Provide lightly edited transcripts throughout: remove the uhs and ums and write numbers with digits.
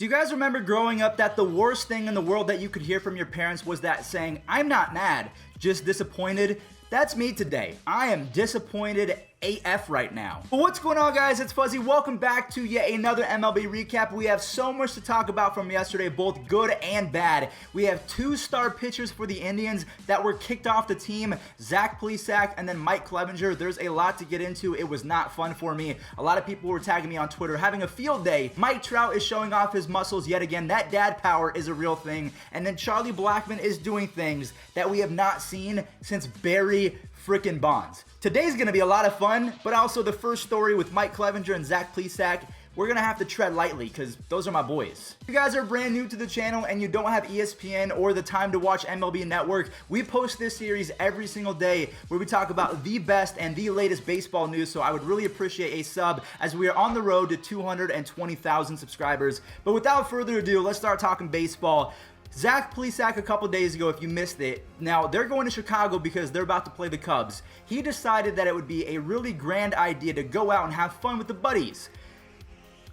Do you guys remember growing up that the worst thing in the world that you could hear from your parents was that saying, "I'm not mad, just disappointed"? That's me today. I am disappointed AF right now. But what's going on, guys? It's Fuzzy. Welcome back to yet another MLB recap. We have so much to talk about from yesterday, both good and bad. We have two star pitchers for the Indians that were kicked off the team, Zach Plesac and then Mike Clevinger. There's a lot to get into. It was not fun for me. A lot of people were tagging me on Twitter, having a field day. Mike Trout is showing off his muscles yet again. That dad power is a real thing. And then Charlie Blackmon is doing things that we have not seen since Barry freaking Bonds. Today's gonna be a lot of fun, but also the first story with Mike Clevinger and Zach Plesac, we're gonna have to tread lightly because those are my boys. If you guys are brand new to the channel and you don't have ESPN or the time to watch MLB Network, we post this series every single day where we talk about the best and the latest baseball news, so I would really appreciate a sub as we are on the road to 220,000 subscribers. But without further ado, let's start talking baseball. Zach Plesac a couple days ago, if you missed it, now they're going to Chicago because they're about to play the Cubs. He decided that it would be a really grand idea to go out and have fun with the buddies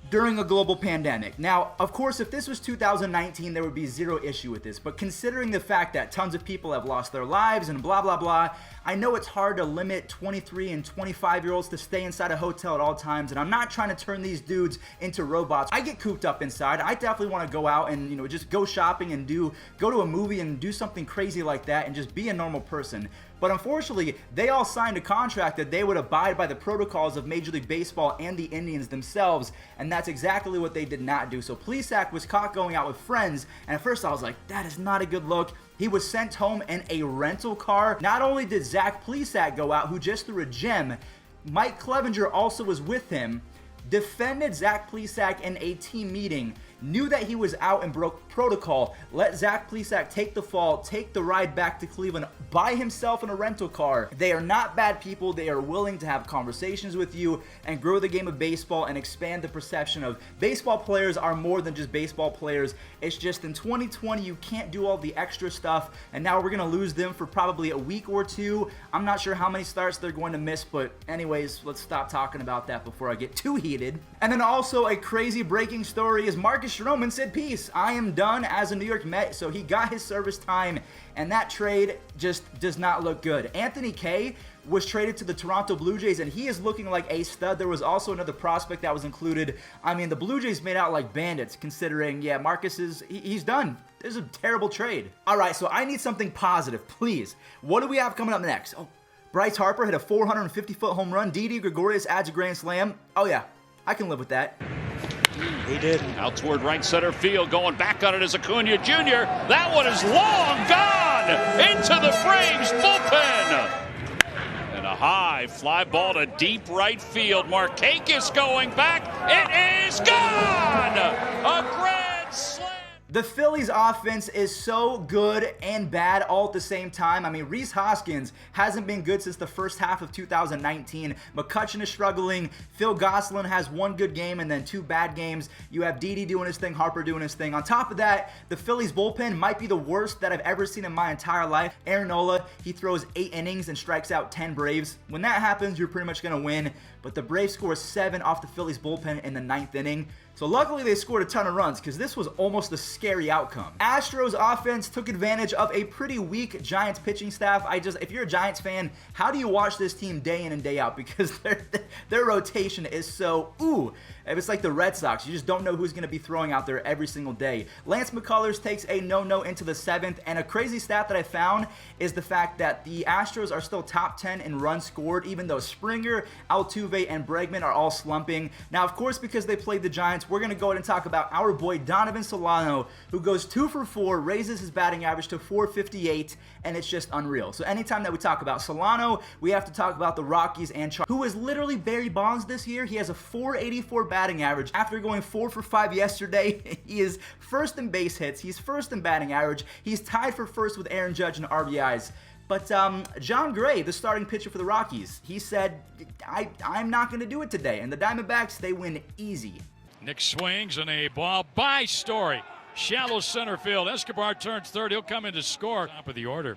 during a global pandemic. Now, of course, if this was 2019, there would be zero issue with this, but considering the fact that tons of people have lost their lives and blah, blah, blah, I know it's hard to limit 23 and 25-year-olds to stay inside a hotel at all times, and I'm not trying to turn these dudes into robots. I get cooped up inside. I definitely want to go out and, just go shopping and go to a movie and do something crazy like that and just be a normal person. But unfortunately, they all signed a contract that they would abide by the protocols of Major League Baseball and the Indians themselves, and that's exactly what they did not do. So Plesac was caught going out with friends, and at first I was like, that is not a good look. He was sent home in a rental car. Not only did Zach Plesac go out, who just threw a gem, Mike Clevinger also was with him, defended Zach Plesac in a team meeting, knew that he was out and broke protocol, let Zach Plesac take the fall, take the ride back to Cleveland by himself in a rental car. They are not bad people. They are willing to have conversations with you and grow the game of baseball and expand the perception of baseball players are more than just baseball players. It's just in 2020, you can't do all the extra stuff, and now we're going to lose them for probably a week or two. I'm not sure how many starts they're going to miss, but anyways, let's stop talking about that before I get too heated. And then also a crazy breaking story is Marcus Stroman said, "Peace, I am done as a New York Met," so he got his service time, and that trade just does not look good. Anthony Kay was traded to the Toronto Blue Jays, and he is looking like a stud. There was also another prospect that was included. I mean, the Blue Jays made out like bandits, considering, yeah, Marcus he's done. This is a terrible trade. All right, so I need something positive, please. What do we have coming up next? Oh, Bryce Harper hit a 450-foot home run. Didi Gregorius adds a grand slam. Oh, yeah, I can live with that. He did. Out toward right center field, going back on it is Acuna Jr. That one is long gone into the Braves bullpen. And a high fly ball to deep right field. Markakis going back. It is gone. A grand slam. The Phillies offense is so good and bad all at the same time. I mean, Rhys Hoskins hasn't been good since the first half of 2019. McCutchen is struggling. Phil Gosselin has one good game and then two bad games. You have Didi doing his thing, Harper doing his thing. On top of that, the Phillies bullpen might be the worst that I've ever seen in my entire life. Aaron Nola, he throws 8 innings and strikes out 10 Braves. When that happens, you're pretty much going to win. But the Braves score 7 off the Phillies bullpen in the 9th inning. So luckily they scored a ton of runs because this was almost a scary outcome. Astros offense took advantage of a pretty weak Giants pitching staff. If you're a Giants fan, how do you watch this team day in and day out? Because their rotation is so, it's like the Red Sox. You just don't know who's going to be throwing out there every single day. Lance McCullers takes a no-no into the 7th, and a crazy stat that I found is the fact that the Astros are still top 10 in runs scored, even though Springer, Altuve, and Bregman are all slumping. Now, of course, because they played the Giants, we're going to go ahead and talk about our boy Donovan Solano, who goes 2 for 4, raises his batting average to 458, and it's just unreal. So anytime that we talk about Solano, we have to talk about the Rockies and Chargers, who is literally Barry Bonds this year. He has a 484 batting average. After going 4 for 5 yesterday, he is first in base hits. He's first in batting average. He's tied for first with Aaron Judge in RBIs. But John Gray, the starting pitcher for the Rockies, he said, I'm not going to do it today. And the Diamondbacks, they win easy. Nick swings and a ball by Story. Shallow center field. Escobar turns third. He'll come in to score. Top of the order.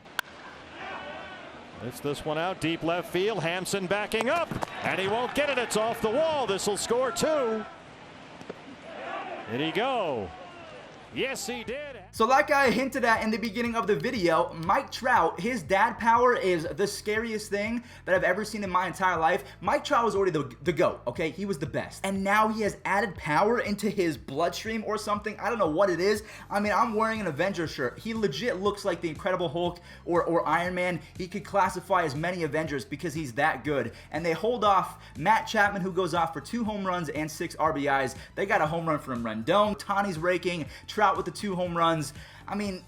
It's this one out deep left field. Hampson backing up, and he won't get it. It's off the wall. This will score 2. Did he go? Yes, he did. So like I hinted at in the beginning of the video, Mike Trout, his dad power is the scariest thing that I've ever seen in my entire life. Mike Trout was already the GOAT, okay? He was the best. And now he has added power into his bloodstream or something. I don't know what it is. I mean, I'm wearing an Avengers shirt. He legit looks like the Incredible Hulk or Iron Man. He could classify as many Avengers because he's that good. And they hold off Matt Chapman, who goes off for 2 home runs and 6 RBIs. They got a home run from Rendon. Tani's raking. Trout with the 2 home runs. I mean,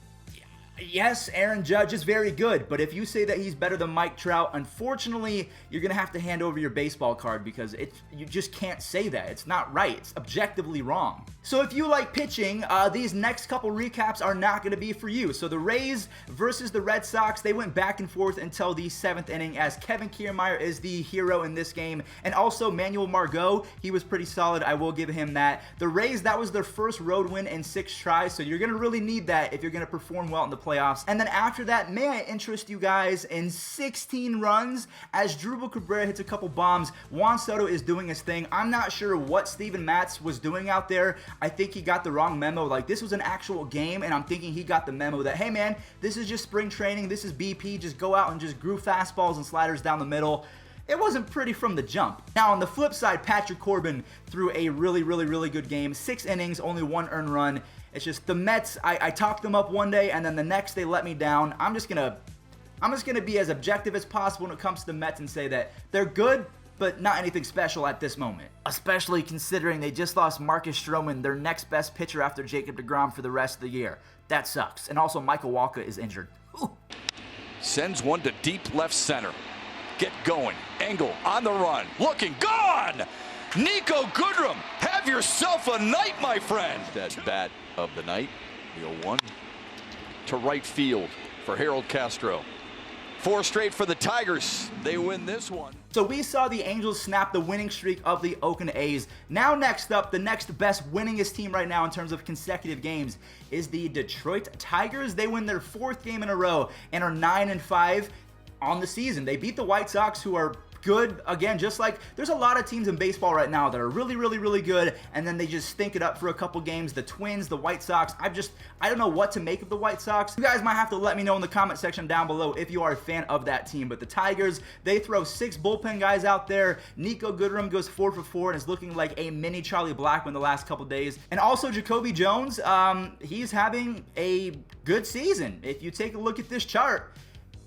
yes, Aaron Judge is very good, but if you say that he's better than Mike Trout, unfortunately, you're going to have to hand over your baseball card because you just can't say that. It's not right. It's objectively wrong. So if you like pitching, these next couple recaps are not going to be for you. So the Rays versus the Red Sox, they went back and forth until the 7th inning as Kevin Kiermaier is the hero in this game. And also Manuel Margot, he was pretty solid. I will give him that. The Rays, that was their first road win in 6 tries, so you're going to really need that if you're going to perform well in the playoffs. And then after that, may I interest you guys in 16 runs as Drupal Cabrera hits a couple bombs. Juan Soto is doing his thing. I'm not sure what Steven Matz was doing out there. I think he got the wrong memo. Like, this was an actual game, and I'm thinking he got the memo that, hey man, this is just spring training. This is BP. Just go out and just groove fastballs and sliders down the middle. It wasn't pretty from the jump. Now, on the flip side, Patrick Corbin threw a really good game. 6 innings, only 1 earned run. It's just the Mets, I talked them up one day, and then the next they let me down. I'm just gonna be as objective as possible when it comes to the Mets and say that they're good, but not anything special at this moment. Especially considering they just lost Marcus Stroman, their next best pitcher after Jacob deGrom for the rest of the year. That sucks. And also Michael Walker is injured. Ooh. Sends one to deep left center. Get going. Engel on the run. Looking. Gone! Nico Goodrum, have yourself a night, my friend. That bat of the night. The 0-1 to right field for Harold Castro. 4 straight for the Tigers. They win this one. So we saw the Angels snap the winning streak of the Oakland A's. Now next up, the next best winningest team right now in terms of consecutive games is the Detroit Tigers. They win their 4th game in a row and are 9-5 on the season. They beat the White Sox, who are good. Again, just like there's a lot of teams in baseball right now that are really good, and then they just stink it up for a couple games. The Twins, the White Sox, I don't know what to make of the White Sox. You guys might have to let me know in the comment section down below if you are a fan of that team. But the Tigers, they throw 6 bullpen guys out there. Nico Goodrum goes 4 for 4 and is looking like a mini Charlie Blackmon the last couple days. And also Jacoby Jones, he's having a good season. If you take a look at this chart,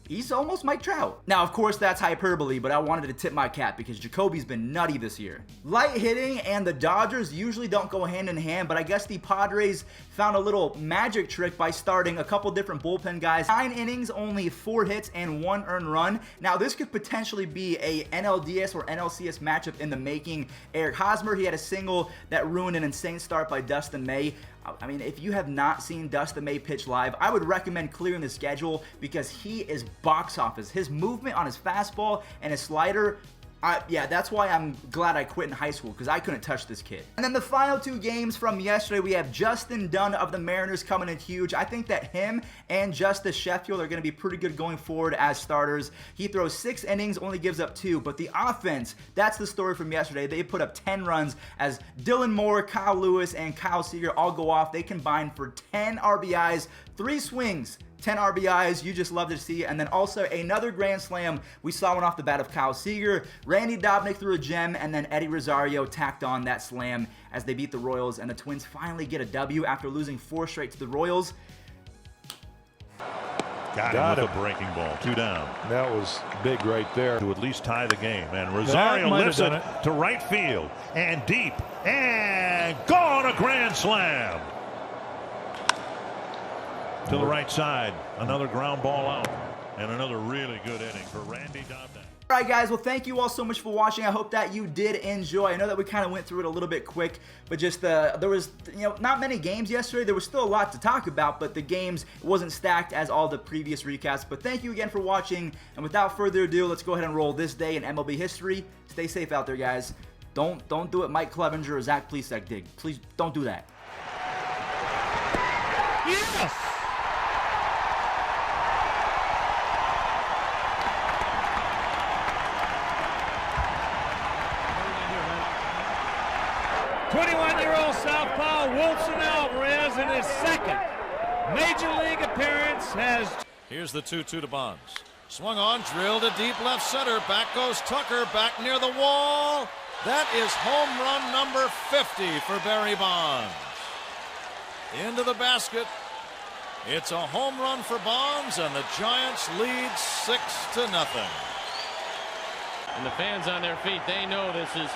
he's almost Mike Trout. Now, of course, that's hyperbole, but I wanted to tip my cap because Jacoby's been nutty this year. Light hitting and the Dodgers usually don't go hand in hand, but I guess the Padres found a little magic trick by starting a couple different bullpen guys. 9 innings, only 4 hits, and 1 earned run. Now, this could potentially be a NLDS or NLCS matchup in the making. Eric Hosmer, he had a single that ruined an insane start by Dustin May. I mean, if you have not seen Dustin May pitch live, I would recommend clearing the schedule because he is box office. His movement on his fastball and his slider, yeah, that's why I'm glad I quit in high school, because I couldn't touch this kid. And then the final 2 games from yesterday, we have Justin Dunn of the Mariners coming in huge. I think that him and Justice Sheffield are going to be pretty good going forward as starters. He throws 6 innings, only gives up 2, but the offense, that's the story from yesterday. They put up 10 runs as Dylan Moore, Kyle Lewis, and Kyle Seager all go off. They combine for 10 RBIs, 3 swings, 10 RBIs, you just love to see. And then also another grand slam. We saw one off the bat of Kyle Seager. Randy Dobnak threw a gem, and then Eddie Rosario tacked on that slam as they beat the Royals, and the Twins finally get a W after losing 4 straight to the Royals. Got him with a breaking ball. 2 down. That was big right there. To at least tie the game. And Rosario lifts it to right field. And deep. And gone, a grand slam. To the right side. Another ground ball out. And another really good inning for Randy Dobnak. All right, guys. Well, thank you all so much for watching. I hope that you did enjoy. I know that we kind of went through it a little bit quick, but just there was, not many games yesterday. There was still a lot to talk about, but the games wasn't stacked as all the previous recaps. But thank you again for watching. And without further ado, let's go ahead and roll this day in MLB history. Stay safe out there, guys. Don't do it Mike Clevinger or Zach Plesac did. Please don't do that. Yes! 21-year-old southpaw Wilson Alvarez is in his second Major League appearance. Here's the 2-2 to Bonds. Swung on, drilled to deep left center. Back goes Tucker, back near the wall. That is home run number 50 for Barry Bonds. Into the basket. It's a home run for Bonds, and the Giants lead 6-0. And the fans on their feet, they know this is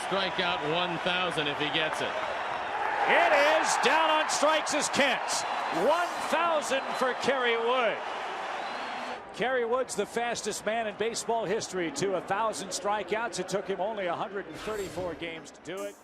strikeout 1,000 if he gets it. It is. Down on strikes is Kent. 1,000 for Kerry Wood. Kerry Wood's the fastest man in baseball history to 1,000 strikeouts. It took him only 134 games to do it.